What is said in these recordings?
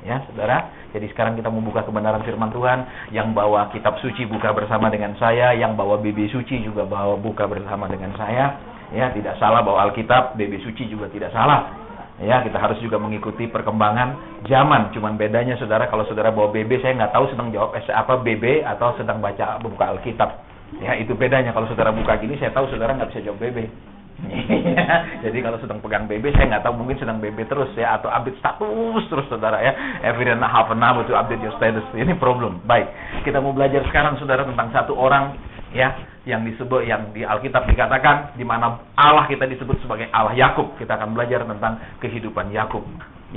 Ya, saudara. Jadi sekarang kita membuka kebenaran firman Tuhan. Yang bawa kitab suci buka bersama dengan saya, yang bawa BB suci juga buka bersama dengan saya. Ya, tidak salah bawa Alkitab, BB suci juga tidak salah. Ya, kita harus juga mengikuti perkembangan zaman. Cuman bedanya saudara, kalau saudara bawa BB, saya nggak tahu sedang jawab apa BB atau sedang buka Alkitab. Ya, itu bedanya. Kalau saudara buka gini, saya tahu saudara nggak bisa jawab BB. Jadi kalau sedang pegang BB, saya nggak tahu, mungkin sedang BB terus ya, atau update status terus saudara ya, every half an hour to update your status. Ini problem. Baik, kita mau belajar sekarang saudara tentang satu orang ya, yang disebut, yang di Alkitab dikatakan di mana Allah kita disebut sebagai Allah Yakub. Kita akan belajar tentang kehidupan Yakub.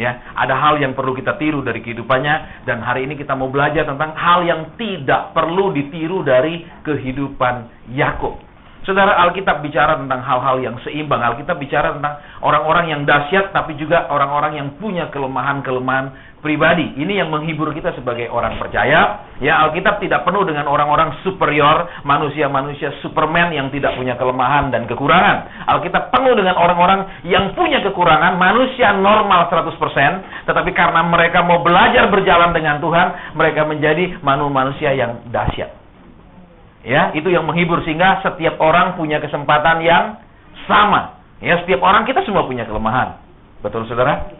Ya, ada hal yang perlu kita tiru dari kehidupannya, dan hari ini kita mau belajar tentang hal yang tidak perlu ditiru dari kehidupan Yakub. Saudara, Alkitab bicara tentang hal-hal yang seimbang. Alkitab bicara tentang orang-orang yang dahsyat, tapi juga orang-orang yang punya kelemahan-kelemahan pribadi. Ini yang menghibur kita sebagai orang percaya. Ya, Alkitab tidak penuh dengan orang-orang superior, manusia-manusia Superman yang tidak punya kelemahan dan kekurangan. Alkitab penuh dengan orang-orang yang punya kekurangan, manusia normal 100%, tetapi karena mereka mau belajar berjalan dengan Tuhan, mereka menjadi manusia yang dahsyat. Ya, itu yang menghibur, sehingga setiap orang punya kesempatan yang sama. Ya, setiap orang, kita semua punya kelemahan. Betul, saudara?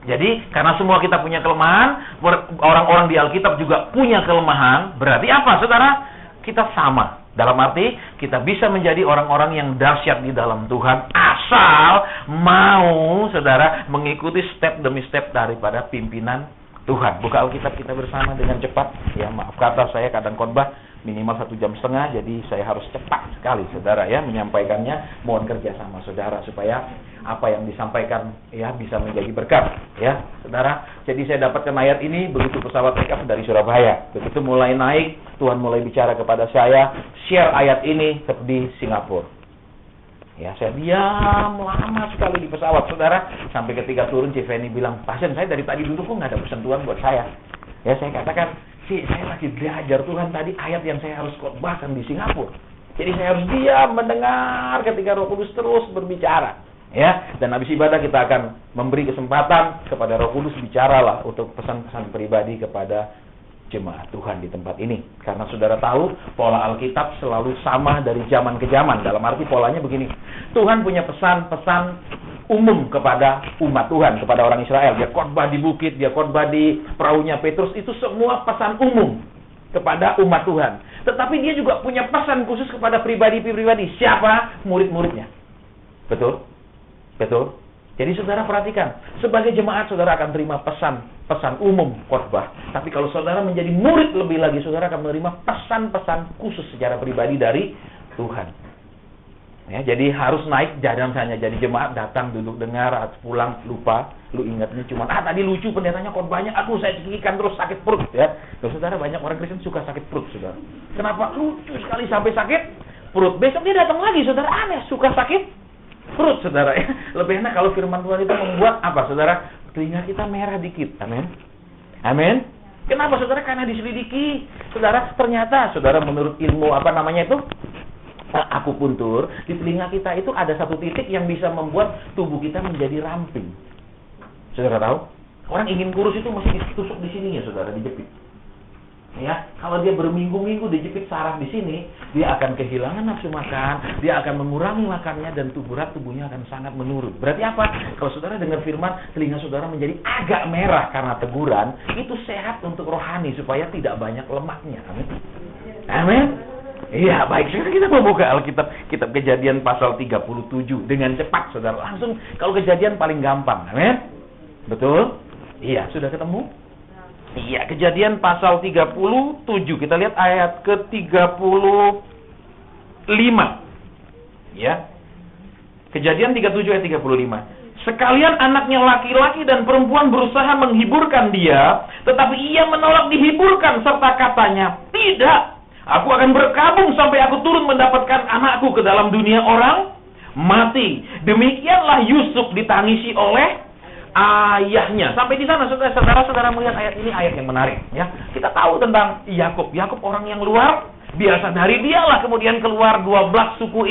Jadi, karena semua kita punya kelemahan, orang-orang di Alkitab juga punya kelemahan, berarti apa, saudara? Kita sama. Dalam arti, kita bisa menjadi orang-orang yang dahsyat di dalam Tuhan, asal mau, saudara, mengikuti step demi step daripada pimpinan Tuhan. Buka Alkitab kita bersama dengan cepat. Ya, maaf kata saya kadang khotbah minimal 1,5 jam, jadi saya harus cepat sekali, saudara, ya, menyampaikannya. Mohon kerja sama saudara supaya apa yang disampaikan ya bisa menjadi berkat, ya, saudara. Jadi saya dapatkan ayat ini begitu pesawat take off dari Surabaya. Begitu mulai naik, Tuhan mulai bicara kepada saya, share ayat ini di Singapura. Ya, saya diam lama sekali di pesawat, saudara, sampai ketika turun, Civeni bilang, "Pasien, saya dari tadi duduk kok nggak ada pesan Tuhan buat saya." Ya, saya katakan, saya lagi belajar Tuhan, tadi ayat yang saya harus khotbahkan di Singapura. Jadi saya harus diam mendengar ketika Roh Kudus terus berbicara. Ya, dan habis ibadah kita akan memberi kesempatan kepada Roh Kudus, bicaralah untuk pesan-pesan pribadi kepada jemaat Tuhan di tempat ini. Karena saudara tahu, pola Alkitab selalu sama dari zaman ke zaman. Dalam arti polanya begini, Tuhan punya pesan-pesan umum kepada umat Tuhan, kepada orang Israel. Dia khotbah di bukit, dia khotbah di perahunya Petrus, itu semua pesan umum kepada umat Tuhan. Tetapi dia juga punya pesan khusus kepada pribadi-pribadi. Siapa? Murid-muridnya. Betul? Betul? Jadi saudara perhatikan, sebagai jemaat saudara akan terima pesan umum khotbah. Tapi kalau saudara menjadi murid lebih lagi, saudara akan menerima pesan-pesan khusus secara pribadi dari Tuhan. Ya, jadi harus naik, jangan hanya jadi jemaat, datang, duduk, dengar, pulang, lupa. Lu ingatnya cuma, tadi lucu pendetanya khotbahnya, saya cekikan terus sakit perut. Ya, kalau saudara, banyak orang Kristen suka sakit perut, saudara. Kenapa? Lucu sekali sampai sakit perut. Besok dia datang lagi, saudara, aneh, suka sakit perut, saudara. Ya, lebih enak kalau firman Tuhan itu membuat apa, saudara? Telinga kita merah dikit. Amin. Amin. Kenapa, saudara? Karena diselidiki, saudara. Ternyata, saudara, menurut ilmu apa namanya itu? Akupuntur, di telinga kita itu ada satu titik yang bisa membuat tubuh kita menjadi ramping. Saudara tahu? Orang ingin kurus itu mesti ditusuk di sini ya, saudara, dijepit. Ya, kalau dia berminggu-minggu dijepit saraf di sini, dia akan kehilangan nafsu makan, dia akan mengurangi makannya, dan tubuhnya akan sangat menurun. Berarti apa? Kalau saudara dengar firman, telinga saudara menjadi agak merah karena teguran, itu sehat untuk rohani supaya tidak banyak lemaknya. Amin. Amin. Iya, baik. Sekarang kita membuka Alkitab, kitab Kejadian pasal 37 dengan cepat, saudara. Langsung, kalau Kejadian paling gampang. Amin. Betul? Iya, sudah ketemu? Iya, Kejadian pasal 37. Kita lihat ayat ke-35. Ya. Kejadian 37 ayat 35. Sekalian anaknya laki-laki dan perempuan berusaha menghiburkan dia, tetapi ia menolak dihiburkan serta katanya, "Tidak. Aku akan berkabung sampai aku turun mendapatkan anakku ke dalam dunia orang mati." Demikianlah Yusuf ditangisi oleh ayahnya. Sampai di sana, saudara-saudara melihat ayat ini, ayat yang menarik. Ya, kita tahu tentang Yakub. Yakub orang yang luar biasa. Dari dialah kemudian keluar 12 suku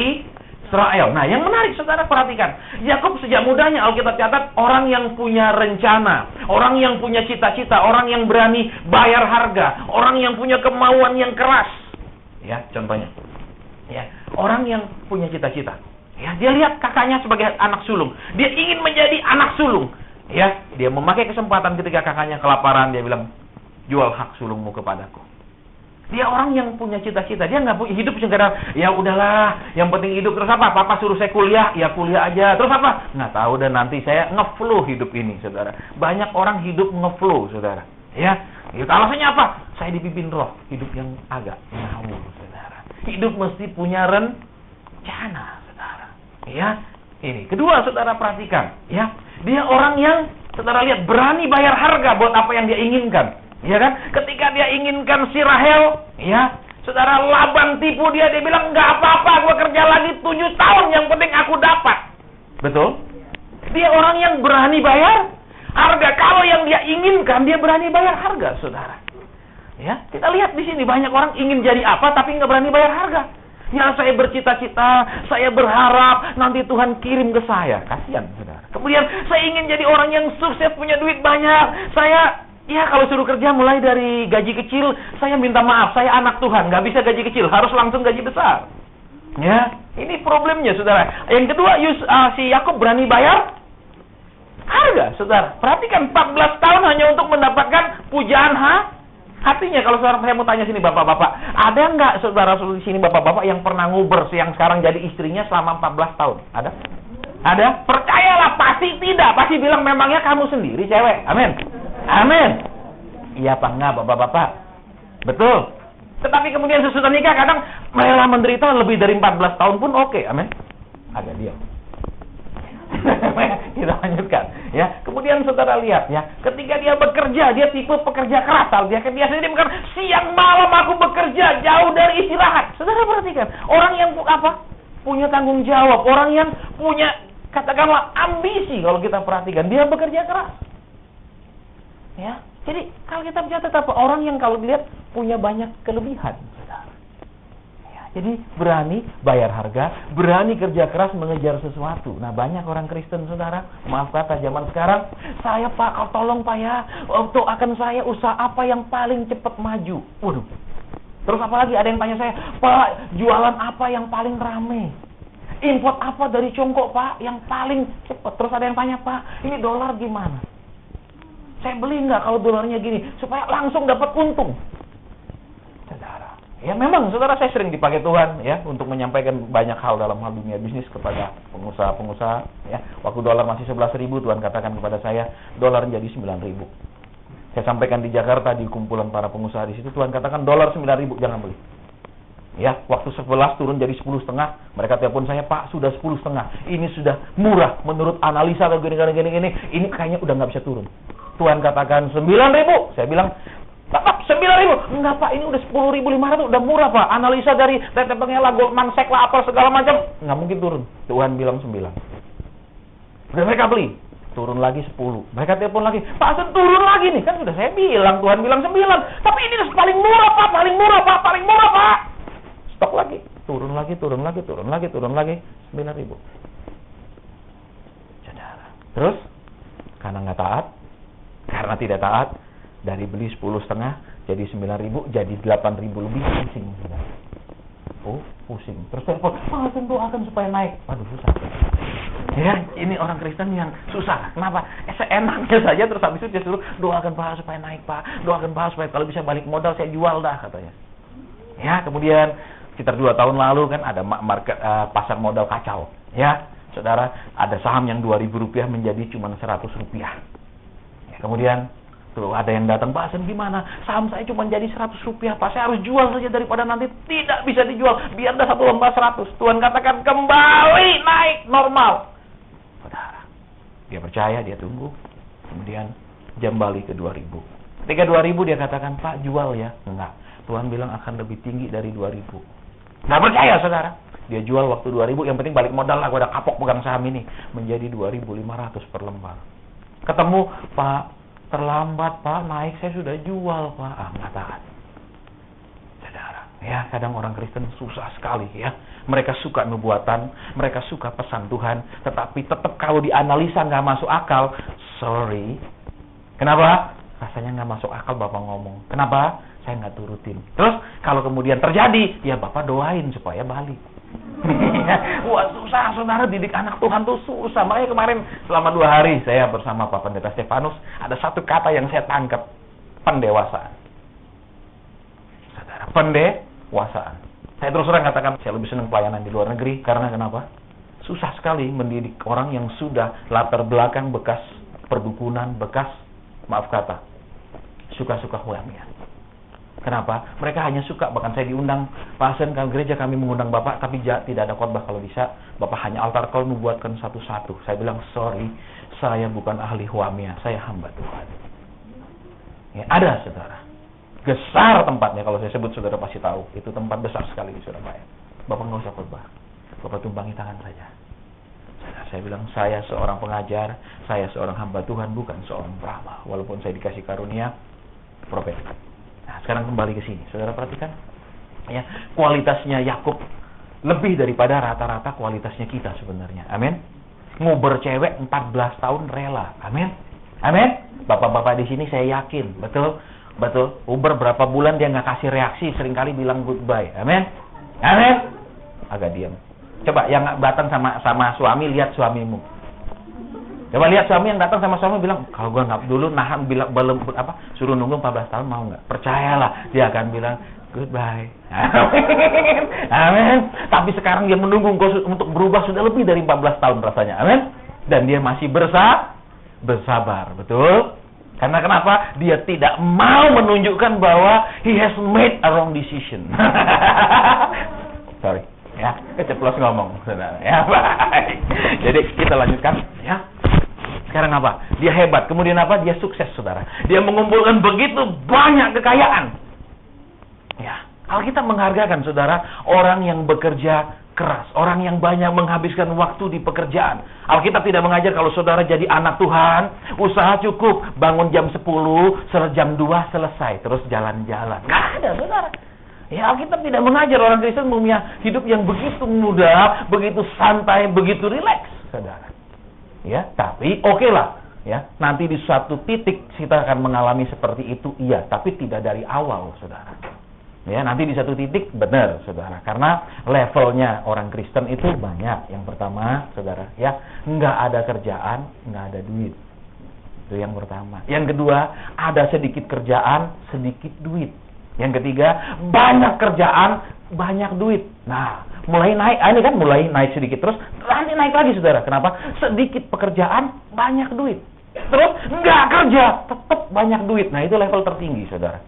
Israel. Nah, yang menarik saudara perhatikan, Yakub sejak mudanya Alkitab catat orang yang punya rencana, orang yang punya cita-cita, orang yang berani bayar harga, orang yang punya kemauan yang keras. Ya, contohnya. Ya, orang yang punya cita-cita. Ya, dia lihat kakaknya sebagai anak sulung. Dia ingin menjadi anak sulung. Ya, dia memakai kesempatan ketika kakaknya kelaparan, dia bilang, "Jual hak sulungmu kepadaku." Dia orang yang punya cita-cita. Dia nggak punya hidup sekedar, ya udahlah, yang penting hidup. Terus apa? Papa suruh saya kuliah, ya kuliah aja. Terus apa? Nggak tahu, dan nanti saya nge-flow hidup ini, saudara. Banyak orang hidup nge-flow, saudara. Ya, alasannya apa? Saya dipimpin roh. Hidup yang agak ngawur, saudara. Hidup mesti punya rencana, saudara. Ya, ini. Kedua, saudara perhatikan. Ya, dia orang yang, saudara lihat, berani bayar harga buat apa yang dia inginkan. Ya kan? Ketika dia inginkan si Rahel, ya, saudara, Laban tipu dia bilang, "Nggak apa-apa, gua kerja lagi 7 tahun, yang penting aku dapat." Betul? Dia orang yang berani bayar harga. Kalau yang dia inginkan, dia berani bayar harga, saudara. Ya, kita lihat di sini banyak orang ingin jadi apa, tapi nggak berani bayar harga. Ya, saya bercita-cita, saya berharap nanti Tuhan kirim ke saya. Kasihan, saudara. Kemudian, saya ingin jadi orang yang sukses, punya duit banyak. Ya, kalau suruh kerja mulai dari gaji kecil, saya minta maaf, saya anak Tuhan, nggak bisa gaji kecil, harus langsung gaji besar. Ya, ini problemnya, saudara. Yang kedua, si Yakub berani bayar harga, saudara. Perhatikan, 14 tahun hanya untuk mendapatkan pujaan hatinya. Kalau saudara, saya mau tanya sini, bapak-bapak, ada nggak saudara di sini bapak-bapak yang pernah nguber yang sekarang jadi istrinya selama 14 tahun? Ada? Ada? Percayalah, pasti tidak. Pasti bilang, memangnya kamu sendiri cewek. Amin. Amin. Iya apa enggak, bapak-bapak? Betul. Tetapi kemudian sesudah nikah kadang rela menderita lebih dari 14 tahun pun oke. Amin. Agak diam. Kita lanjutkan. Ya. Kemudian saudara lihat ya, ketika dia bekerja, dia tipe pekerja keras. Dia sendiri bukan siang malam aku bekerja jauh dari istirahat. Saudara perhatikan, orang yang punya tanggung jawab, orang yang punya, katakanlah, ambisi. Kalau kita perhatikan, dia bekerja keras. Ya, jadi kalau kita bicara tetap orang yang kalau dilihat punya banyak kelebihan, saudara. Ya, jadi berani bayar harga, berani kerja keras mengejar sesuatu. Nah, banyak orang Kristen, saudara, maaf kata zaman sekarang, saya Pak, tolong Pak ya, akan saya usaha apa yang paling cepat maju. Waduh. Terus apalagi ada yang tanya saya, Pak, jualan apa yang paling rame? Import apa dari Tiongkok, Pak, yang paling cepat? Terus ada yang tanya, Pak, ini dolar gimana? Saya beli nggak kalau dolarnya gini, supaya langsung dapat untung. Saudara, ya memang, saudara, saya sering dipakai Tuhan ya untuk menyampaikan banyak hal dalam hal dunia bisnis kepada pengusaha-pengusaha. Ya, waktu dolar masih 11.000, Tuhan katakan kepada saya, dolar jadi 9.000. Saya sampaikan di Jakarta di kumpulan para pengusaha di situ, Tuhan katakan dolar 9.000, jangan beli. Ya, waktu 11 turun jadi 10,5. Mereka telepon saya, Pak, sudah 10,5. Ini sudah murah menurut analisa atau gini. Ini kayaknya udah nggak bisa turun. Tuhan katakan 9.000. Saya bilang, Pak, 9.000. Enggak, Pak, ini udah 10.500, udah murah, Pak. Analisa dari TT Pengela, Goldman Sachs lah, apa segala macam, nggak mungkin turun. Tuhan bilang 9. Udah mereka beli. Turun lagi 10. Mereka telepon lagi, Pak, turun lagi nih. Kan sudah saya bilang, Tuhan bilang 9. Tapi ini paling murah, Pak, paling murah, Pak. Stok lagi. Turun lagi. 9.000. Saudara. Terus, karena nggak taat, karena tidak taat, dari beli 10,5 jadi 9.000, jadi 8.000 lebih, pusing. Pusing. Terus telepon, doakan supaya naik. Waduh, susah. Ya, ini orang Kristen yang susah. Kenapa? Seenaknya saja, terus habis itu dia suruh, doakan Pak supaya naik, Pak. Doakan Pak supaya kalau bisa balik modal, saya jual dah, katanya. Ya, kemudian sekitar 2 tahun lalu kan ada market pasar modal kacau. Ya, saudara, ada saham yang Rp2.000 menjadi cuma Rp100. Ya, kemudian tuh ada yang datang, Pak, gimana? Saham saya cuma jadi Rp100, Pak. Saya harus jual saja daripada nanti tidak bisa dijual. Biar dah satu lomba 100. Tuhan katakan kembali naik normal. Saudara, dia percaya, dia tunggu. Kemudian jam balik ke 2.000. Ketika 2.000 dia katakan, Pak, jual ya. Enggak. Tuhan bilang akan lebih tinggi dari 2.000. Nggak percaya, saudara. Dia jual waktu 2.000, yang penting balik modal lah, gue udah kapok pegang saham ini. Menjadi 2.500 per lembar. Ketemu, Pak, terlambat, Pak, naik, saya sudah jual, Pak. Nggak taat. Saudara, Ya, kadang orang Kristen susah sekali ya. Mereka suka nubuatan, mereka suka pesan Tuhan, tetapi tetap kalau dianalisa nggak masuk akal. Sorry. Kenapa? Rasanya nggak masuk akal Bapak ngomong. Kenapa? Saya nggak turutin. Terus kalau kemudian terjadi, ya Bapak doain supaya balik. Wah, susah saudara, didik anak Tuhan tuh susah. Makanya kemarin selama 2 hari saya bersama Pak Pendeta Stefanus, ada satu kata yang saya tangkap, pendewasaan. Saudara, pendewasaan. Saya terus terang katakan, saya lebih senang pelayanan di luar negeri. Karena kenapa? Susah sekali mendidik orang yang sudah latar belakang bekas perdukunan, bekas, maaf kata, suka-suka huamnya. Kenapa? Mereka hanya suka, bahkan saya diundang, Pak Hasan, kalau gereja kami mengundang Bapak, tapi tidak ada khotbah kalau bisa. Bapak hanya altar call membuatkan satu-satu. Saya bilang, sorry, saya bukan ahli huamia, saya hamba Tuhan. Ya, ada saudara. Besar tempatnya, kalau saya sebut saudara pasti tahu. Itu tempat besar sekali di Surabaya. Bapak nggak usah khotbah. Bapak tumpangi tangan saja. Saya bilang, saya seorang pengajar, saya seorang hamba Tuhan, bukan seorang peramal. Walaupun saya dikasih karunia profet. Nah, sekarang kembali ke sini. Saudara perhatikan. Ya, kualitasnya Yakub lebih daripada rata-rata kualitasnya kita sebenarnya. Amin. Nguber cewek 14 tahun rela. Amin. Amin. Bapak-bapak di sini saya yakin, betul. Betul, Uber berapa bulan dia nggak kasih reaksi, seringkali bilang goodbye. Amin, amin. Agak diam. Coba yang datang sama suami, lihat suamimu. Coba lihat suami yang datang sama suami bilang, kalau gua nggak dulu nahan bilang belum suruh nunggu 14 tahun mau nggak? Percayalah, dia akan bilang goodbye. Amin, amin. Tapi sekarang dia menunggu untuk berubah sudah lebih dari 14 tahun rasanya. Amin. Dan dia masih bersabar, betul? Karena kenapa? Dia tidak mau menunjukkan bahwa he has made a wrong decision. Sorry, ya, keceplos ngomong, saudara. Ya, baik. Jadi kita lanjutkan, ya. Sekarang apa? Dia hebat. Kemudian apa? Dia sukses, saudara. Dia mengumpulkan begitu banyak kekayaan. Ya, Alkitab menghargakan, saudara, orang yang bekerja keras, orang yang banyak menghabiskan waktu di pekerjaan. Alkitab tidak mengajar kalau saudara jadi anak Tuhan, usaha cukup, bangun jam 10, jam 2 selesai, terus jalan-jalan. Nggak ada, saudara. Ya, Alkitab tidak mengajar orang Kristen punya hidup yang begitu mudah, begitu santai, begitu rileks, saudara. Ya, tapi oke lah. Ya, nanti di suatu titik kita akan mengalami seperti itu, iya, tapi tidak dari awal, saudara. Ya, nanti di satu titik benar, saudara. Karena levelnya orang Kristen itu banyak. Yang pertama, saudara, ya, nggak ada kerjaan, nggak ada duit. Itu yang pertama. Yang kedua, ada sedikit kerjaan, sedikit duit. Yang ketiga, banyak kerjaan, banyak duit. Nah, mulai naik, ini kan mulai naik sedikit terus, nanti naik lagi, saudara. Kenapa? Sedikit pekerjaan, banyak duit. Terus nggak kerja, tetap banyak duit. Nah, itu level tertinggi, saudara.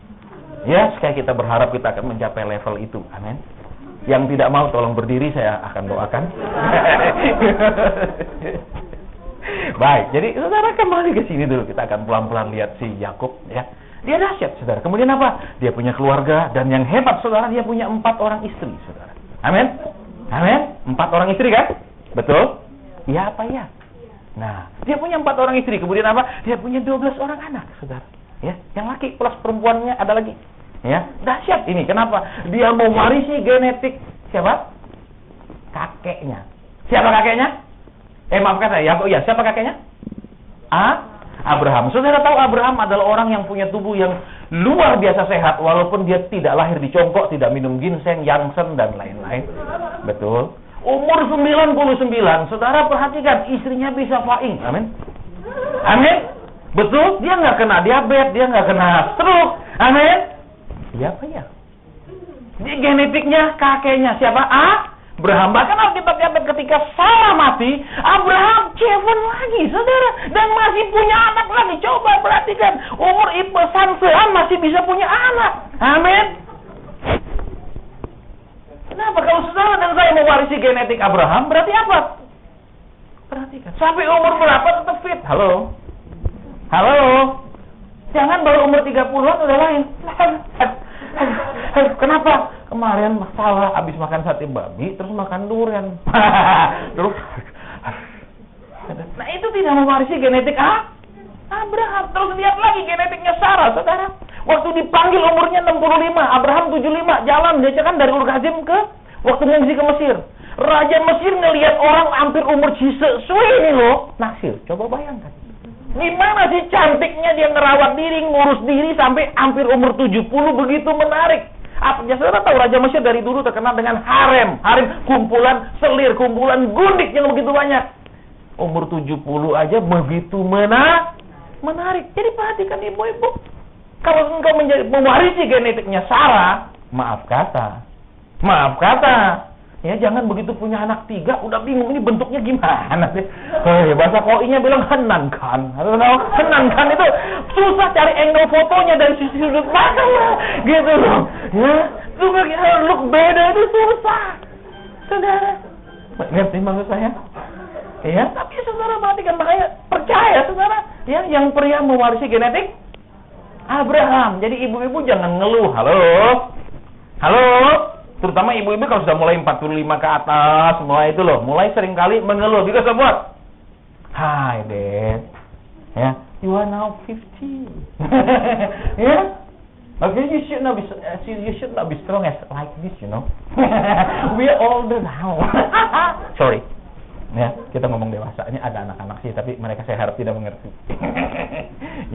Ya, sekali kita berharap kita akan mencapai level itu. Amin. Yang tidak mau tolong berdiri, saya akan doakan. Baik, jadi saudara kembali ke sini dulu. Kita akan pelan-pelan lihat si Yakub, ya. Dia dahsyat, saudara. Kemudian apa? Dia punya keluarga, dan yang hebat, saudara, dia punya 4 orang istri, saudara. Amin. Amin. 4 orang istri kan? Betul? Iya apa ya? Nah, dia punya 4 orang istri. Kemudian apa? Dia punya 12 orang anak, saudara. Ya, yang laki plus perempuannya ada lagi. Ya, dahsyat ini. Kenapa? Dia mewarisi genetik siapa? Kakeknya. Siapa kakeknya? Maafkan saya. Ya, siapa kakeknya? Abraham. Saudara tahu Abraham adalah orang yang punya tubuh yang luar biasa sehat, walaupun dia tidak lahir di congkok, tidak minum ginseng, yangsen dan lain-lain. Betul. Umur 99, saudara perhatikan, istrinya bisa faing. Amin. Amin. Betul, dia nggak kena diabetes, dia nggak kena stroke. Amin. Iya apa ya? Di genetiknya kakeknya siapa? Abraham. Bahkan Alkitab catat ketika Sarah mati, Abraham ceven lagi, saudara, dan masih punya anak lagi. Coba perhatikan, umur Ipe Sansean masih bisa punya anak. Amin. Kenapa? Kalau saudara dan saya mewarisi genetik Abraham, berarti apa? Perhatikan, sampai umur berapa tetap fit? Halo? Jangan baru umur 30-an udah lain. Kenapa? Kemarin masalah habis makan sate babi terus makan durian. Terus nah itu tidak mewarisi genetik Abraham. Terus lihat lagi genetiknya Sarah, saudara. Waktu dipanggil umurnya 65, Abraham 75, jalan dia kan dari Ur-Kasdim ke waktu mengungsi ke Mesir. Raja Mesir ngelihat orang hampir umur sesuai ini loh, naksir. Coba bayangkan. Gimana sih cantiknya dia ngerawat diri, ngurus diri sampai hampir umur 70, begitu menarik. Apa saudara tahu Raja Mesir dari dulu terkenal dengan harem, kumpulan selir, kumpulan gundik yang begitu banyak. Umur 70 aja begitu menarik. Jadi perhatikan ibu-ibu, kalau engkau mewarisi genetiknya Sarah, maaf kata, ya jangan begitu punya anak 3 udah bingung ini bentuknya gimana sih. Bahasa koinya bilang henankan. Henankan itu susah cari angle fotonya dari sisi sudut pandang gitu loh. Ya, look beda itu susah. Saudara, ngerti maksud saya? Ya, tapi saudara perhatikan, makanya percaya saudara, ya yang pria mewarisi genetik Abraham. Jadi ibu-ibu jangan ngeluh. Halo. Terutama ibu-ibu kalau sudah mulai 45 ke atas, mulai seringkali mengeluh. Because of what? Hi, Dad. Ya, you are now 50. Ya. Okay, you should not be strong as like this, you know. We are older now. Sorry. Ya, kita ngomong dewasa. Ini ada anak-anak sih, tapi mereka saya harap tidak mengerti.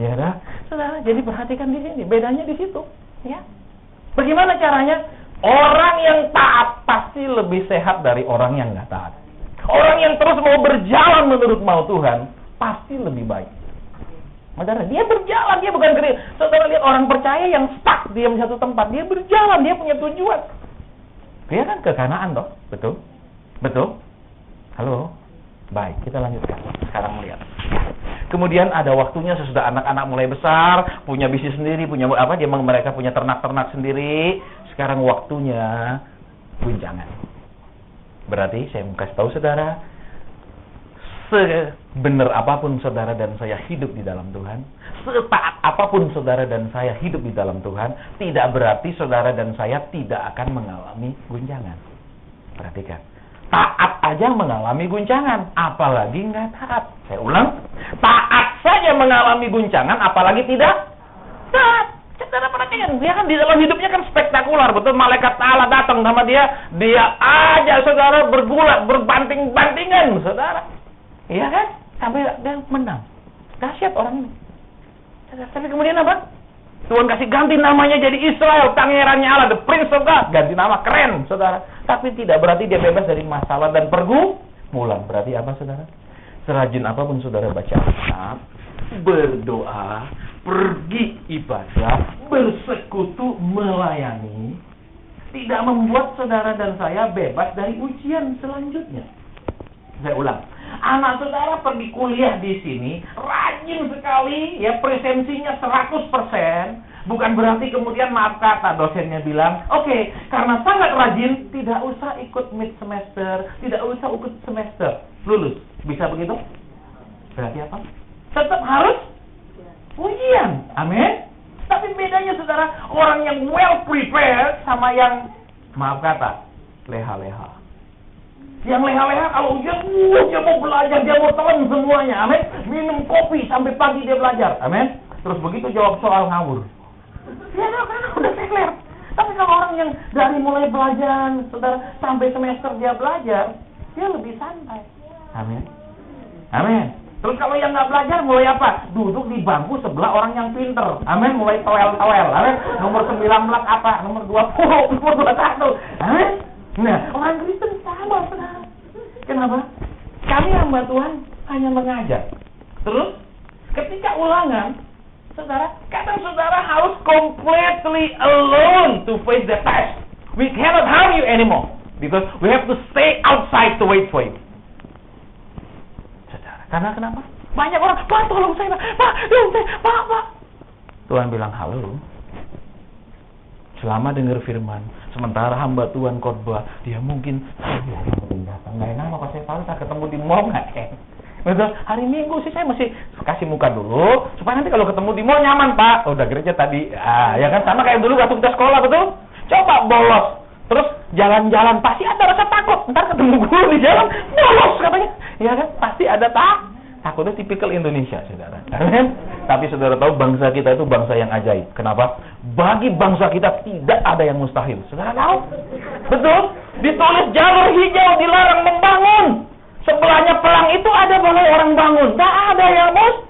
Ya, saudara. Jadi perhatikan di sini, bedanya di situ. Ya. Bagaimana caranya? Orang yang taat pasti lebih sehat dari orang yang nggak taat. Orang yang terus mau berjalan menurut mau Tuhan pasti lebih baik. Saudara, dia berjalan, dia bukan kering. Saudara lihat orang percaya yang stuck diam di satu tempat, dia berjalan, dia punya tujuan. Dia kan ke Kanaan toh, betul? Halo, baik, kita lanjutkan. Sekarang melihat. Kemudian ada waktunya sesudah anak-anak mulai besar, punya bisnis sendiri, mereka punya ternak-ternak sendiri. Sekarang waktunya guncangan. Berarti saya mau kasih tahu saudara, sebenar apapun saudara dan saya hidup di dalam Tuhan, setaat apapun saudara dan saya hidup di dalam Tuhan, tidak berarti saudara dan saya tidak akan mengalami guncangan. Perhatikan, taat aja mengalami guncangan, apalagi nggak taat. Saya ulang, taat saja mengalami guncangan, apalagi tidak taat. Saudara perhatikan, dia kan di dalam hidupnya kan spektakular, betul. Malaikat Allah datang sama dia aja saudara bergulat, berbanting-bantingan, saudara. Iya kan? Sampai dia menang. Dahsyat orang ini. Tapi kemudian apa? Tuhan kasih ganti namanya jadi Israel, pangerannya Allah, the Prince of God. Ganti nama, keren, saudara. Tapi tidak berarti dia bebas dari masalah dan pergumulan. Berarti apa, saudara? Serajin apapun saudara baca Alkitab, berdoa, pergi ibadah, bersekutu, melayani, tidak membuat saudara dan saya bebas dari ujian selanjutnya. Saya ulang, anak saudara pergi kuliah di sini, rajin sekali, ya presensinya 100%, bukan berarti kemudian maaf kata dosennya bilang, oke, karena sangat rajin, tidak usah ikut mid semester, tidak usah ikut semester, lulus. Bisa begitu? Berarti apa? Tetap harus ujian. Amin. Tapi bedanya saudara, orang yang well prepared sama yang maaf kata leha-leha. Yang leha-leha kalau ujian, dia mau belajar, dia mau telan semuanya. Amin. Minum kopi sampai pagi dia belajar. Amin. Terus begitu jawab soal ngawur. Ya karena udah teler. Tapi kalau orang yang dari mulai belajar, saudara, sampai semester dia belajar, dia lebih santai. Amin. Amin. Terus kalau yang nggak belajar mulai apa? Duduk di bangku sebelah orang yang pinter. Amin. Mulai toel-toel. Amin. Nomor 19 apa? Nomor 20, nomor 21. Amin. Nah, orang Kristen sama, saudara. Kenapa? Kami hamba Tuhan hanya mengajar. Terus, ketika ulangan, saudara, kadang saudara harus completely alone to face the test. We cannot harm you anymore because we have to stay outside to wait for you. Saudara, karena kenapa? Banyak orang, Pak, tolong saya, Pak, tolong saya, Pak. Tuhan bilang, halo. Selama dengar firman, sementara hamba Tuhan khotbah, dia mungkin, datang nggak enak, apa saya tahu saya ketemu di mall nggak betul, hari Minggu sih saya masih kasih muka dulu, supaya nanti kalau ketemu di mall nyaman, Pak. Udah gereja tadi, ya kan sama kayak dulu waktu kita sekolah, betul? Coba bolos, terus jalan-jalan pasti ada rasa takut. Ntar ketemu guru di jalan, bolos katanya, ya kan? Pasti ada Takutnya tipikal Indonesia, saudara. Tapi saudara tahu bangsa kita itu bangsa yang ajaib. Kenapa? Bagi bangsa kita tidak ada yang mustahil. Saudara tahu? Betul? Ditulis jalur hijau dilarang membangun. Sebelahnya pelang itu ada balai orang bangun. Tak ada yang mustahil,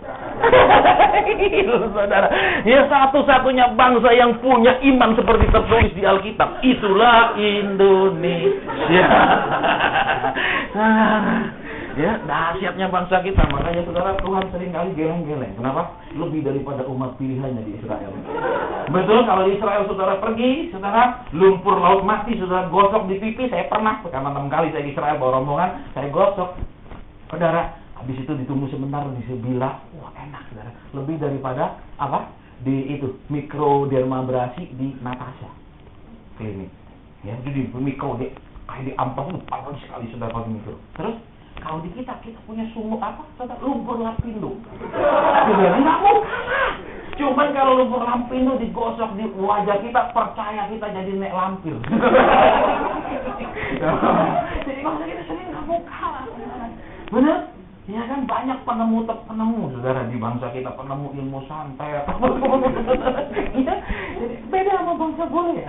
saudara. Ya, satu-satunya bangsa yang punya iman seperti tertulis di Alkitab. Itulah Indonesia. Ya, dahsyatnya bangsa kita. Makanya saudara, Tuhan sering kali geleng-geleng. Kenapa? Lebih daripada umat pilihannya di Israel. Betul, kalau di Israel saudara pergi, saudara, lumpur laut mati, saudara gosok di pipi. Saya pernah, karena 6 kali saya di Israel bawa rombongan, saya gosok. Saudara, habis itu ditunggu sebentar, disebilah. Wah, enak, saudara. Lebih daripada, apa? Di itu, mikrodermabrasi di Natasha klinik. Ya, jadi mikro, kayak di ampas itu, panas sekali, saudara, kalau di mikro. Terus, kalau di kita punya sumur apa? Lumpur lapindo. Nggak mau kalah. Cuman kalau lumpur lapindo digosok di wajah kita, percaya kita jadi nek lampir. Jadi bangsa kita sering nggak mau kalah. Bener? Ya kan, banyak penemu, saudara, di bangsa kita, penemu ilmu santet. Jadi beda sama bangsa boleh,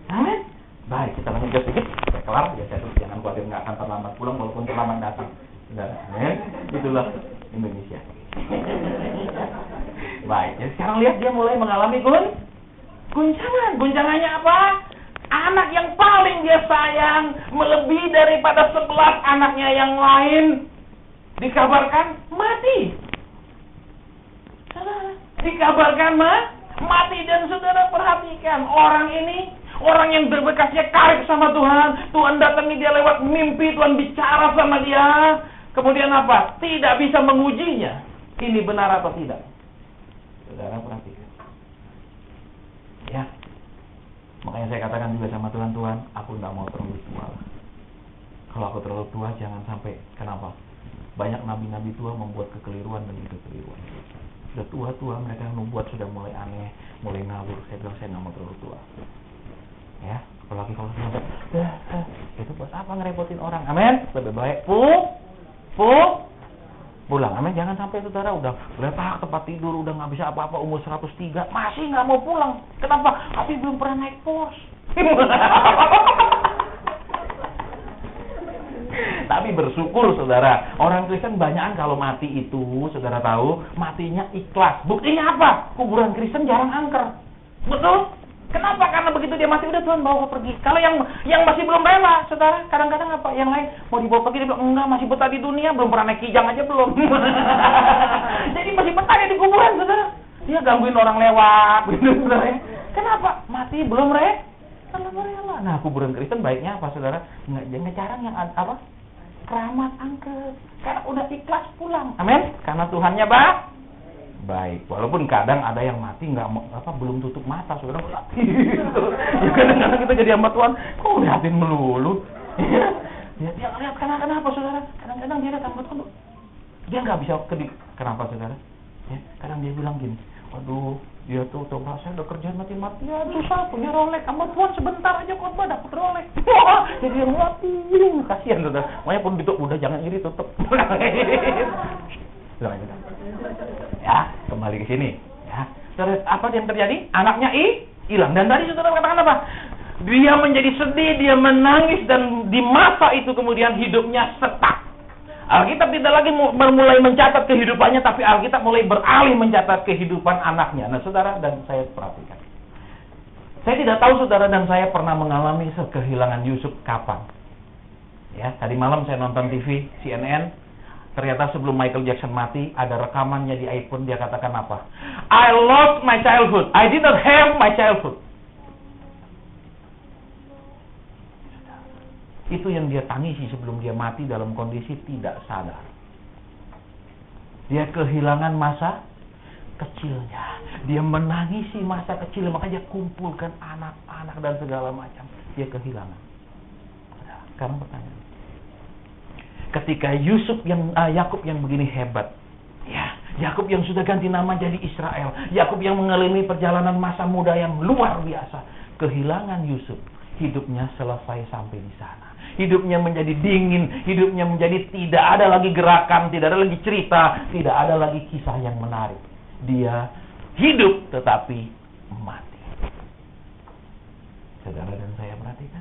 amin. Baik, kita lanjut sedikit. Saya kelar, ya saya jangan khawatir nggak akan terlambat pulang walaupun terlambat datang. Saudara, itulah Indonesia. Baik, ya sekarang lihat dia mulai mengalami guncangan. Guncangannya apa? Anak yang paling dia sayang, melebihi daripada 11 anaknya yang lain, dikabarkan mati. Dikabarkan mati, dan saudara perhatikan orang ini. Orang yang berbekasnya karib sama Tuhan. Tuhan datangi dia lewat mimpi. Tuhan bicara sama dia. Kemudian apa? Tidak bisa mengujinya. Ini benar atau tidak? Saudara perhatikan. Ya. Makanya saya katakan juga sama Tuhan, Tuhan, aku tidak mau terlalu tua. Kalau aku terlalu tua, jangan sampai. Kenapa? Banyak nabi-nabi tua membuat kekeliruan demi kekeliruan. Sudah tua-tua, mereka yang membuat sudah mulai aneh, mulai ngawur. Saya bilang, saya tidak mau terlalu tua. Ya, apalagi kalau sudah itu buat apa ngerepotin orang? Amin. Lebih baik pulang. Amin. Jangan sampai saudara udah letak tempat tidur, udah nggak bisa apa-apa, umur 103 masih nggak mau pulang. Kenapa? Tapi belum pernah naik pos. Tapi bersyukur saudara, orang Kristen banyakan kalau mati itu, saudara tahu, matinya ikhlas. Buktinya apa? Kuburan Kristen jarang angker. Betul? Kenapa? Karena begitu dia mati, udah Tuhan bawa pergi. Kalau yang masih belum rela, saudara, kadang-kadang apa? Yang lain mau dibawa pergi, dia bilang, enggak, masih betah di dunia, belum pernah naik kijang aja belum. Jadi masih betah di kuburan, saudara. Dia gangguin orang lewat, gitu, saudara. Kenapa? Mati belum rela. Nah, kuburan Kristen baiknya apa, saudara? Jangan jarang yang apa? Keramat angker. Karena udah ikhlas pulang. Amin. Karena Tuhannya baik, walaupun kadang ada yang mati belum tutup mata, saudara. Ya kadang-kadang kita jadi hamba Tuhan, kok liatin melulu. Ya dia lihat kenapa saudara? Kadang-kadang dia datang ke Tuhan, dia nggak bisa kedip. Kenapa saudara? Ya, kadang dia bilang gini, waduh, dia tuh coba saya udah kerjaan mati-matian, susah punya Rolex, hamba Tuhan sebentar aja khotbah dapat Rolex. Jadi dia mati, kasihan saudara. Makanya pun ditutup, udah jangan iri, tutup. Ya, kembali ke sini. Ya, terus apa yang terjadi? Anaknya hilang. Dan tadi saudara katakan apa? Dia menjadi sedih, dia menangis, dan di masa itu kemudian hidupnya setak. Alkitab tidak lagi mulai mencatat kehidupannya, tapi Alkitab mulai beralih mencatat kehidupan anaknya. Nah, saudara dan saya perhatikan. Saya tidak tahu saudara dan saya pernah mengalami kehilangan Yusuf kapan. Ya, tadi malam saya nonton TV CNN. Ternyata sebelum Michael Jackson mati, ada rekamannya di iPhone, dia katakan apa? I lost my childhood. I did not have my childhood. Itu yang dia tangisi sebelum dia mati dalam kondisi tidak sadar. Dia kehilangan masa kecilnya. Dia menangisi masa kecil, makanya dia kumpulkan anak-anak dan segala macam. Dia kehilangan. Sekarang pertanyaan. Ketika Yakub yang begini hebat, ya, Yakub yang sudah ganti nama jadi Israel, Yakub yang mengalami perjalanan masa muda yang luar biasa, kehilangan Yusuf, hidupnya selesai sampai di sana. hidupnya menjadi dingin, hidupnya menjadi tidak ada lagi gerakan, tidak ada lagi cerita, tidak ada lagi kisah yang menarik. Dia hidup tetapi mati. Saudara dan saya perhatikan.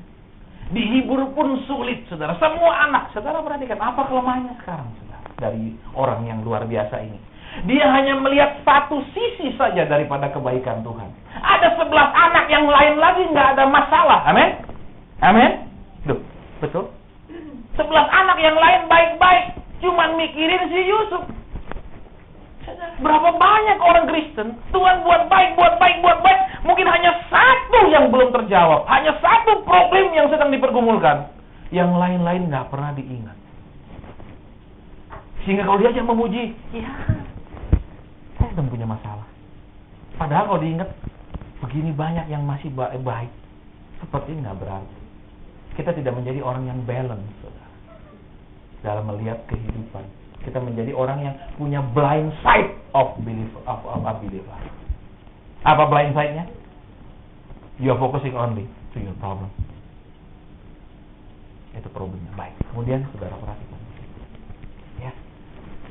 Dihibur pun sulit, saudara. Semua anak, saudara perhatikan apa kelemahannya sekarang, saudara, dari orang yang luar biasa ini. Dia hanya melihat satu sisi saja daripada kebaikan Tuhan. Ada 11 anak yang lain lagi nggak ada masalah. Amin? Amin? Duh, betul? 11 anak yang lain baik-baik, cuman mikirin si Yusuf. Berapa banyak orang Kristen, Tuhan buat baik, mungkin hanya satu yang belum terjawab, hanya satu problem yang sedang dipergumulkan, yang lain-lain nggak pernah diingat. Sehingga kalau dia aja memuji, ya, saya sedang punya masalah. Padahal kalau diingat, begini banyak yang masih baik, seperti nggak berarti. Kita tidak menjadi orang yang balance, saudara, dalam melihat kehidupan. Kita menjadi orang yang punya blind sight of believer. Apa blind sight-nya? You are focusing only to your problem. Itu problemnya. Baik. Kemudian saudara perhatikan. Ya.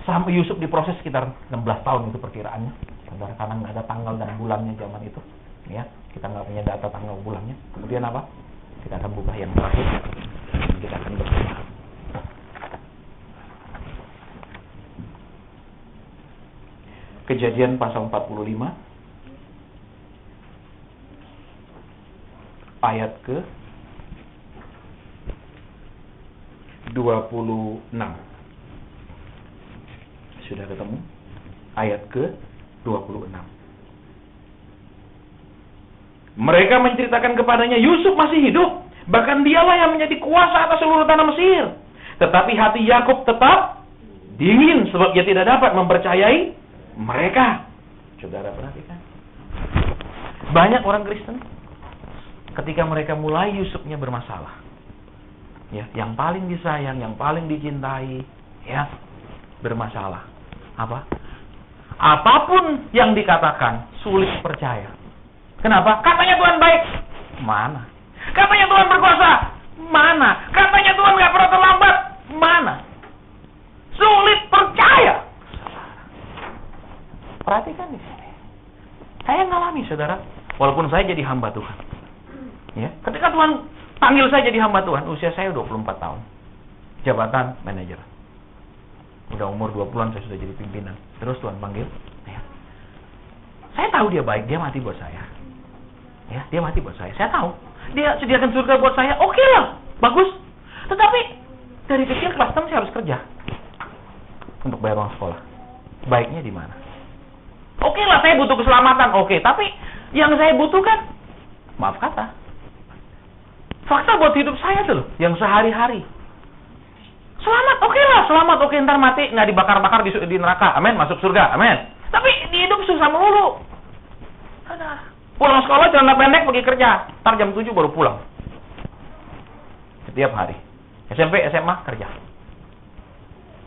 Sampai Yusuf diproses sekitar 16 tahun itu perkiraannya. Saudara, karena nggak ada tanggal dan bulannya zaman itu. Ya, kita nggak punya data tanggal bulannya. Kemudian apa? Kita akan buka yang terakhir. Kita akan bersama. Kejadian pasal 45 ayat ke 26. Sudah ketemu? Ayat ke 26. Mereka menceritakan kepadanya Yusuf masih hidup, bahkan dialah yang menjadi kuasa atas seluruh tanah Mesir. Tetapi hati Yakub tetap dingin sebab dia tidak dapat mempercayai mereka. Saudara perhatikan. Banyak orang Kristen ketika mereka mulai Yusufnya bermasalah. Ya, yang paling disayang, yang paling dicintai, ya, bermasalah. Apa? Apapun yang dikatakan sulit percaya. Kenapa? Katanya Tuhan baik. Mana? Katanya Tuhan berkuasa. Mana? Katanya Tuhan nggak pernah terlambat. Mana? Sulit percaya. Perhatikan di sini. Saya ngalami, saudara, walaupun saya jadi hamba Tuhan. Ya, ketika Tuhan panggil saya jadi hamba Tuhan, usia saya 24 tahun. Jabatan manajer. Udah umur 20-an saya sudah jadi pimpinan. Terus Tuhan panggil, ya. Saya tahu dia baik, dia mati buat saya. Ya, dia mati buat saya. Saya tahu. Dia sediakan surga buat saya. Oke lah, bagus. Tetapi dari kecil kelas 6 saya harus kerja untuk bayar uang sekolah. Baiknya di mana? Oke lah, saya butuh keselamatan. Oke, tapi yang saya butuhkan, maaf kata, fakta buat hidup saya tuh, yang sehari-hari. Selamat, oke lah, selamat. Oke, ntar mati, nggak dibakar-bakar di neraka. Amin, masuk surga. Amin. Tapi di hidup susah melulu. Ada. Pulang sekolah, celana pendek, pergi kerja. Ntar jam 7 baru pulang. Setiap hari. SMP, SMA, kerja.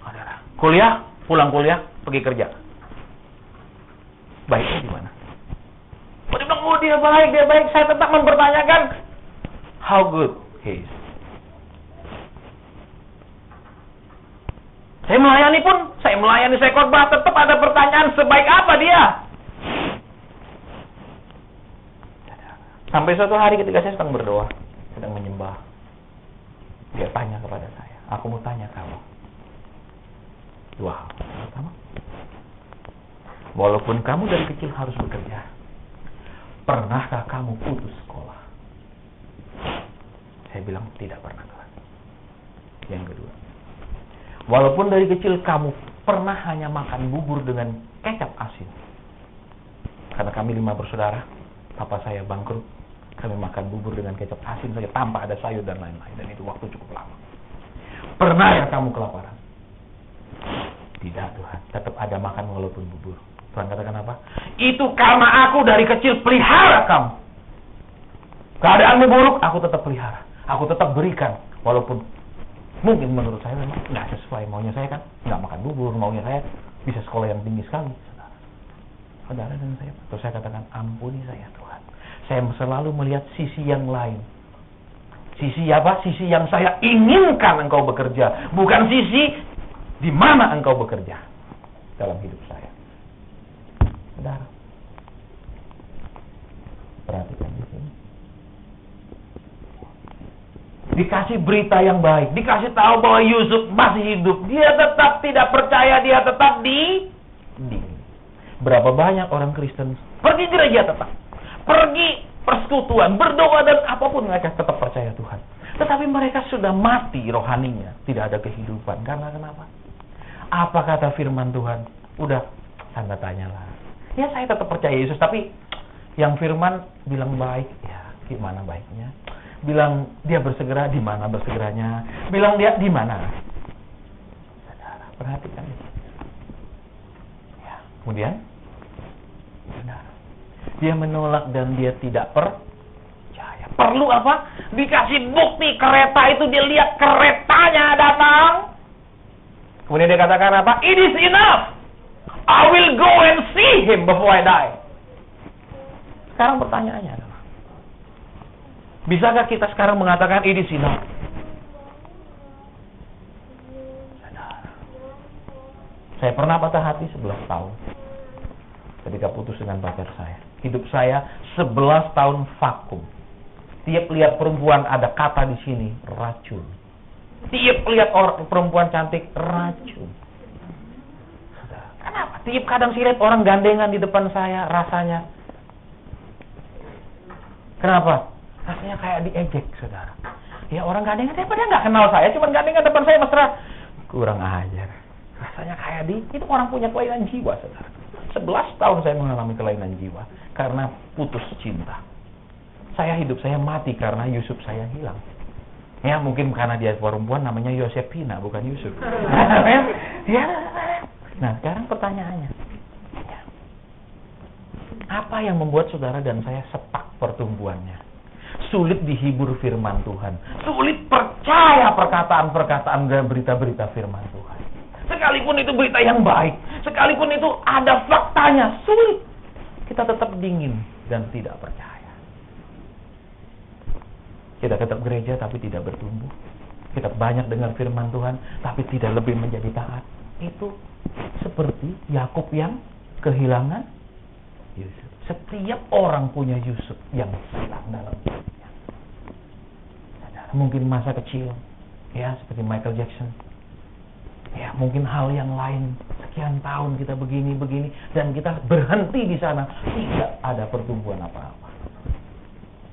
Ada. Kuliah, pulang kuliah, pergi kerja. Baiknya di mana? Dia bilang, oh dia baik. Saya tetap mempertanyakan how good he is. Saya melayani, saya khotbah, tetap ada pertanyaan, sebaik apa dia? Sampai suatu hari ketika saya sedang berdoa, sedang menyembah, dia tanya kepada saya, aku mau tanya kamu. Dua hal. Pertama, walaupun kamu dari kecil harus bekerja, pernahkah kamu putus sekolah? Saya bilang, tidak pernah, Tuhan. Yang kedua, walaupun dari kecil kamu pernah hanya makan bubur dengan kecap asin. Karena kami 5 bersaudara, papa saya bangkrut, kami makan bubur dengan kecap asin saja tanpa ada sayur dan lain-lain. Dan itu waktu cukup lama. Pernah ya kamu kelaparan? Tidak, Tuhan. Tetap ada makan walaupun bubur. Tuhan katakan apa? Itu karena aku dari kecil pelihara kamu. Keadaanmu buruk, aku tetap pelihara. Aku tetap berikan. Walaupun mungkin menurut saya memang nggak sesuai maunya saya kan. Nggak makan bubur, maunya saya bisa sekolah yang tinggi sekali. Saudara dan saya. Terus saya katakan, ampuni saya Tuhan. Saya selalu melihat sisi yang lain. Sisi apa? Sisi yang saya inginkan engkau bekerja, bukan sisi di mana engkau bekerja dalam hidup saya. Saudara, perhatikan di sini. Dikasih berita yang baik, dikasih tahu bahwa Yusuf masih hidup, dia tetap tidak percaya, dia tetap di. Berapa banyak orang Kristen pergi gereja tetap, pergi persekutuan, berdoa dan apapun, mereka tetap percaya Tuhan. Tetapi mereka sudah mati rohaninya, tidak ada kehidupan. Karena kenapa? Apa kata firman Tuhan? Udah, tanda tanya lah. Ya saya tetap percaya Yesus, tapi yang firman bilang baik, ya gimana baiknya? Bilang dia bersegera, di mana bersegeranya? Bilang dia di mana? Saudara, perhatikan itu. Ya, kemudian, saudara, dia menolak dan dia tidak percaya. Perlu apa? Dikasih bukti kereta itu, dia lihat keretanya datang. Kemudian dia katakan apa? It is enough. I will go and see him before I die. Sekarang pertanyaannya adalah, bisakah kita sekarang mengatakan it is enough? Saudara, saya pernah patah hati 11 tahun ketika putus dengan pacar saya. Hidup saya 11 tahun vakum. Tiap lihat perempuan ada kata di sini, racun. Tiap lihat orang perempuan cantik, racun. Kenapa? Tiap kadang silet orang gandengan di depan saya, rasanya. Kenapa? Rasanya kayak diejek, saudara. Ya orang gandengan, dia pada nggak kenal saya, cuma gandengan depan saya mesra. Kurang ajar. Rasanya kayak itu orang punya kelainan jiwa, saudara. 11 tahun saya mengalami kelainan jiwa karena putus cinta. Hidup saya mati karena Yusuf saya hilang. Ya mungkin karena dia perempuan namanya Yosepina, bukan Yusuf. Ya. Nah sekarang pertanyaannya, apa yang membuat saudara dan saya setak pertumbuhannya? Sulit dihibur firman Tuhan, sulit percaya perkataan-perkataan dan berita-berita firman Tuhan. Sekalipun itu berita yang baik, sekalipun itu ada faktanya, sulit. Kita tetap dingin dan tidak percaya. Kita tetap gereja tapi tidak bertumbuh. Kita banyak dengar firman Tuhan tapi tidak lebih menjadi taat. Itu seperti Yakub yang kehilangan Yusuf. Setiap orang punya Yusuf yang hilang dalam hidupnya. Mungkin masa kecil, ya seperti Michael Jackson. Ya mungkin hal yang lain. Sekian tahun kita begini dan kita berhenti di sana, tidak ada pertumbuhan apa-apa.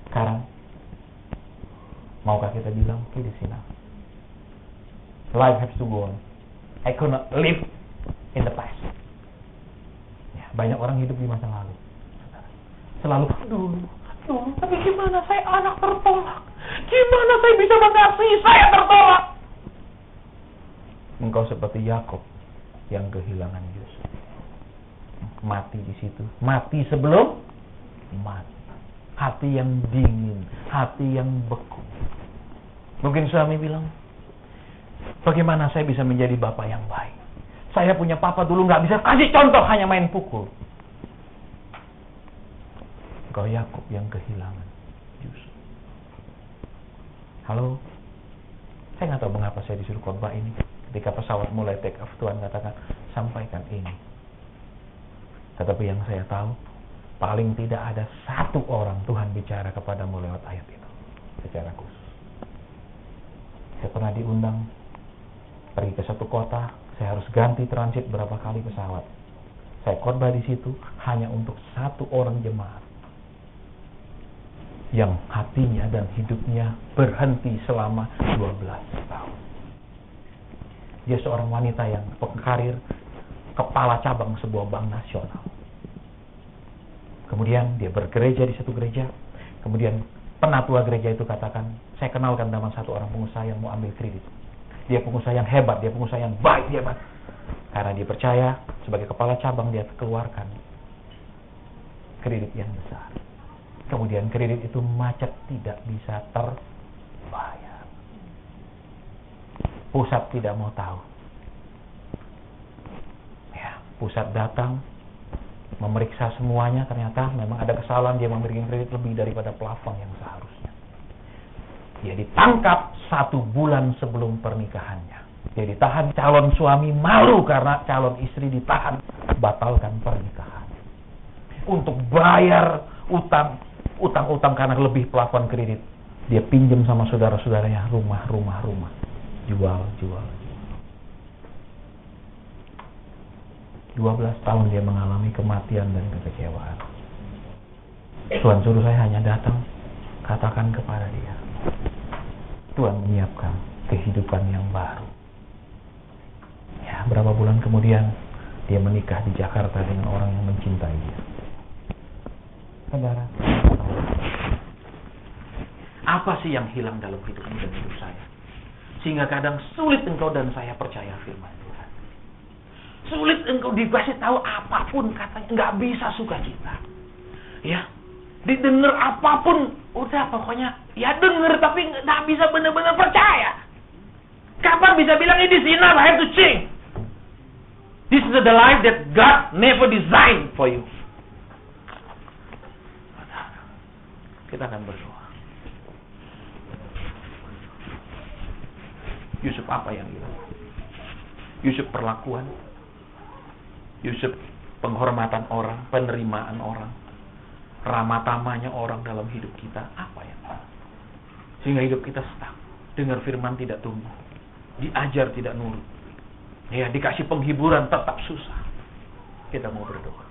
Sekarang, maukah kita bilang di sini? Life has to go on. I cannot live in the past. Ya, banyak orang hidup di masa lalu. Selalu dulu. Tapi gimana saya anak tertolak? Gimana saya bisa mengasihi? Saya tertolak. Engkau seperti Yakub yang kehilangan Yusuf. Mati di situ. Mati sebelum mati. Hati yang dingin, hati yang beku. Mungkin suami bilang, bagaimana saya bisa menjadi bapak yang baik? Saya punya papa dulu nggak bisa kasih contoh, hanya main pukul. Engkau Yakub yang kehilangan Yusuf. Halo, saya nggak tahu mengapa saya disuruh khotbah ini. Ketika pesawat mulai take off, Tuhan katakan, sampaikan ini. Tetapi yang saya tahu, paling tidak ada satu orang Tuhan bicara kepadamu lewat ayat itu. Secara khusus. Saya pernah diundang pergi ke satu kota, saya harus ganti transit berapa kali pesawat. Saya khotbah di situ hanya untuk satu orang jemaat yang hatinya dan hidupnya berhenti selama 12 tahun. Dia seorang wanita yang berkarir kepala cabang sebuah bank nasional. Kemudian dia bergereja di satu gereja. Kemudian penatua gereja itu katakan, saya kenalkan nama satu orang pengusaha yang mau ambil kredit. Dia pengusaha yang hebat, dia pengusaha yang baik, dia hebat. Karena dia percaya sebagai kepala cabang dia keluarkan kredit yang besar. Kemudian kredit itu macet, tidak bisa terbayar. Pusat tidak mau tahu. Ya, pusat datang memeriksa semuanya, ternyata memang ada kesalahan, dia memberikan kredit lebih daripada plafon yang seharusnya. Dia ditangkap 1 bulan sebelum pernikahannya. Dia ditahan, calon suami malu karena calon istri ditahan, batalkan pernikahan. Untuk bayar utang karena lebih plafon kredit. Dia pinjam sama saudara-saudaranya rumah. Jual. 12 tahun dia mengalami kematian dan kekecewaan. Tuhan suruh saya hanya datang, katakan kepada dia, Tuhan menyiapkan kehidupan yang baru. Ya, berapa bulan kemudian dia menikah di Jakarta dengan orang yang mencintai dia. Saudara, apa sih yang hilang dalam hidupmu dan hidup saya? Sehingga kadang sulit engkau dan saya percaya firman Tuhan. Sulit engkau dikasih tahu apapun katanya, nggak bisa sukacita. Ya, didengar apapun, udah pokoknya ya denger tapi nggak bisa benar-benar percaya. Kapan bisa bilang ini enough, I have to change. This is the life that God never designed for you. Kita akan berdoa. Yusuf apa yang hilang? Yusuf perlakuan, Yusuf penghormatan orang, penerimaan orang, ramah tamahnya orang dalam hidup kita, apa yang hilang? Sehingga hidup kita stuck. Dengar firman tidak tumbuh, diajar tidak nurut, ya dikasih penghiburan tetap susah. Kita mau berdoa.